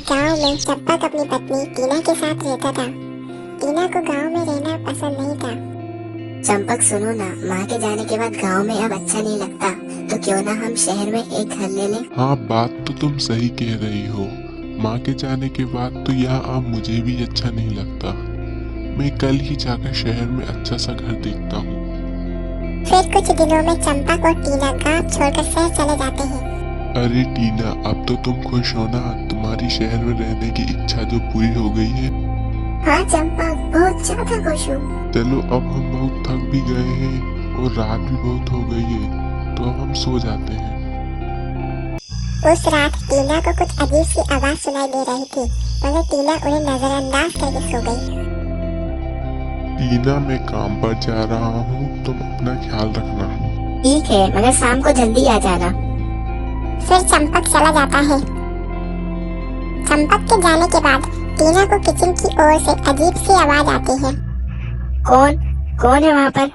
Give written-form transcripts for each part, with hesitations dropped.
गांव में चंपक अपनी पत्नी टीना के साथ रहता था। टीना को गांव में रहना पसंद नहीं था। चंपक सुनो ना, माँ के जाने के बाद गांव में अब अच्छा नहीं लगता, तो क्यों ना हम शहर में एक घर ले लें। हाँ, बात तो तुम सही कह रही हो। माँ के जाने के बाद तो यहाँ अब मुझे भी अच्छा नहीं लगता। मैं कल ही जाकर शहर में अच्छा सा घर देखता हूँ। फिर कुछ दिनों में चंपक और टीना गांव छोड़कर शहर चले जाते हैं। अरे टीना, अब तो तुम खुश हो ना? तुम्हारी शहर में रहने की इच्छा जो पूरी हो गई है। हाँ चंपक, बहुत ज्यादा खुश हूँ। चलो, अब हम बहुत थक भी गए हैं और रात भी बहुत हो गई है, तो अब हम सो जाते हैं। उस रात टीना को कुछ अजीब सी आवाज सुनाई दे रही थी, मगर टीना उन्हें नजरअंदाज करके सो गई। टीना, मैं काम पर जा रहा हूँ, तुम अपना ख्याल रखना। ठीक है, मगर शाम को जल्दी आ जाना। फिर चंपक चला जाता है। चंपक के जाने के बाद टीना को किचन की ओर से अजीब सी आवाज आती है। कौन है वहाँ पर?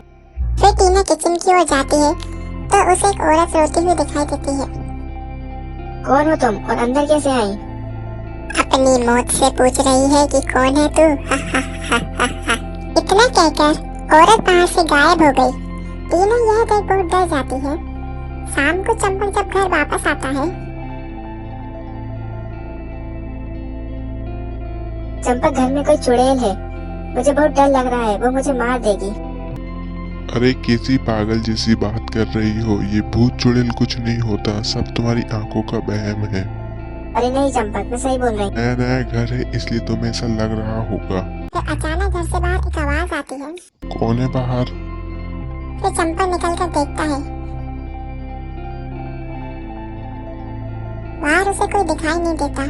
फिर टीना किचन की ओर जाती है तो उसे एक औरत रोती हुई दिखाई देती है। कौन हो तुम और अंदर कैसे आई? अपनी मौत से पूछ रही है कि कौन है तू? इतना कहकर औरत बाहर से गायब हो गई। टीना यह देख बहुत डर जाती है। शाम को चंपक जब घर वापस आता है, चंपक, घर में कोई चुड़ैल है, मुझे बहुत डर लग रहा है, वो मुझे मार देगी। अरे कैसी पागल जैसी बात कर रही हो? ये भूत चुड़ैल कुछ नहीं होता, सब तुम्हारी आंखों का वहम है। अरे नहीं चंपक, मैं सही बोल रही हूँ। नया नया घर है इसलिए तुम्हें ऐसा लग रहा होगा। फिर अचानक घर से बाहर एक आवाज आती है। कौन है बाहर? फिर चंपक निकल कर देखता है, बाहर उसे कोई दिखाई नहीं देता।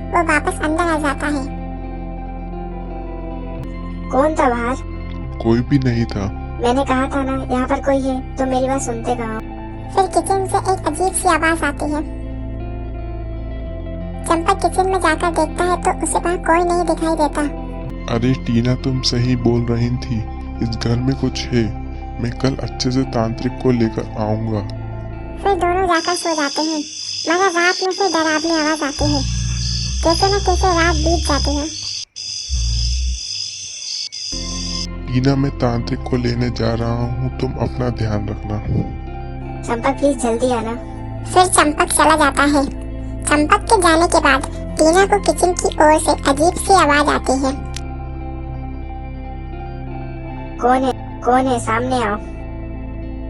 वो वापस अंदर आ जाता है। कौन था बाहर? कोई भी नहीं था। मैंने कहा था ना यहाँ पर कोई है, तो मेरी बात सुनते कहाँ? फिर किचन से एक अजीब सी आवाज आती है। चंपक किचन में जाकर देखता है तो उसे वहाँ कोई नहीं दिखाई देता। अरे टीना, तुम सही बोल रही थी, इस घर में कुछ है। मैं कल अच्छे से तांत्रिक को लेकर आऊंगा। फिर दोनों जाकर सो जाते हैं, मगर रात में फिर डरावनी आवाज आती है। कैसे न कैसे रात बीत जाती है। टीना, मैं तांत्रिक को लेने जा रहा हूँ, तुम अपना ध्यान रखना। चंपक प्लीज जल्दी आना। फिर चंपक चला जाता है। चंपक के जाने के बाद टीना को किचन की ओर से अजीब सी आवाज आती है। कौन है? सामने आओ।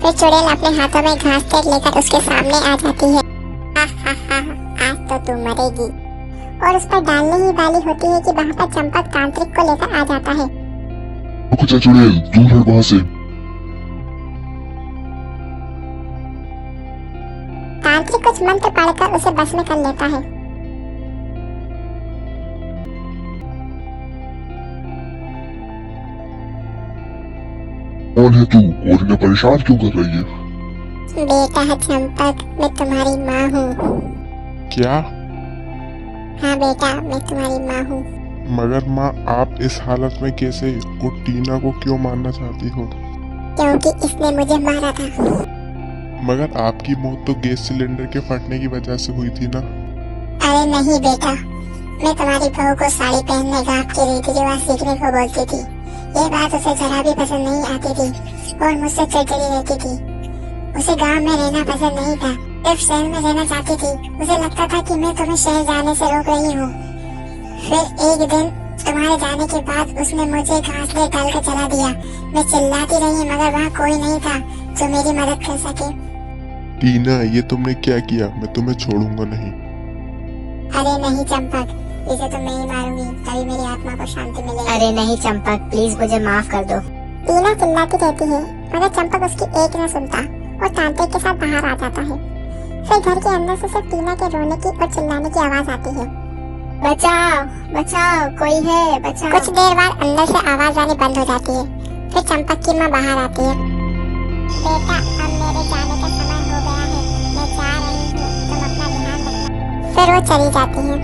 फिर चुड़ैल अपने हाथों में घास तेज लेकर उसके सामने आ जाती है। आज तो तू मरेगी। और उस पर डालने ही वाली होती है कि वहाँ पर चंपक तांत्रिक को लेकर आ जाता है। रुक जा चुड़ैल, दूर हट वहाँ से। तांत्रिक कुछ मंत्र पढ़कर उसे बस में कर लेता है। कौन है तू और इन्हें परेशान क्यों कर रही है? बेटा चंपक, मैं तुम्हारी माँ हूँ। क्या? हाँ बेटा, मैं तुम्हारी माँ हूँ। मगर माँ, आप इस हालत में कैसे? और टीना को क्यों मारना चाहती हो? क्योंकि इसने मुझे मारा था। मगर आपकी मौत तो गैस सिलेंडर के फटने की वजह से हुई थी ना? अरे नहीं बेटा, मैं तुम्हारी बहू को साड़ी पहनने गाँव के रीति रिवाज सीखने को बोलती थी। ये बात उसे जरा भी पसंद नहीं आती थी और मुझसे चिड़चिड़ी रहती थी। उसे गांव में रहना पसंद नहीं था, सिर्फ शहर में रहना चाहती थी। उसे लगता था कि मैं तुम्हें शहर जाने से रोक रही हूँ। फिर एक दिन तुम्हारे जाने के बाद उसने मुझे घास में डालकर चला दिया। मैं चिल्लाती रही मगर वहाँ कोई नहीं था जो मेरी मदद कर सके। टीना, ये तुमने क्या किया? मैं तुम्हें छोड़ूंगा नहीं। अरे नहीं चंपक, इसे तो मैं ही मारूंगी, तभी मेरी आत्मा को शांति मिलेगी। अरे नहीं चंपक, प्लीज मुझे माफ कर दो। टीना चिल्लाती रहती है मगर चंपक उसकी एक न सुनता और तांत्रिक के साथ बाहर आ जाता है। फिर घर के अंदर से सिर्फ टीना के रोने की और चिल्लाने की आवाज आती है। बचाओ बचाओ, कोई है, बचाओ। कुछ देर बाद अंदर से आवाज आनी बंद हो जाती है। फिर चंपक की माँ बाहर आती है। बेटा, अब मेरे जाने का समय हो गया है, मैं जा रही हूँ, तुम अपना ध्यान रखना। फिर वो चली जाती है।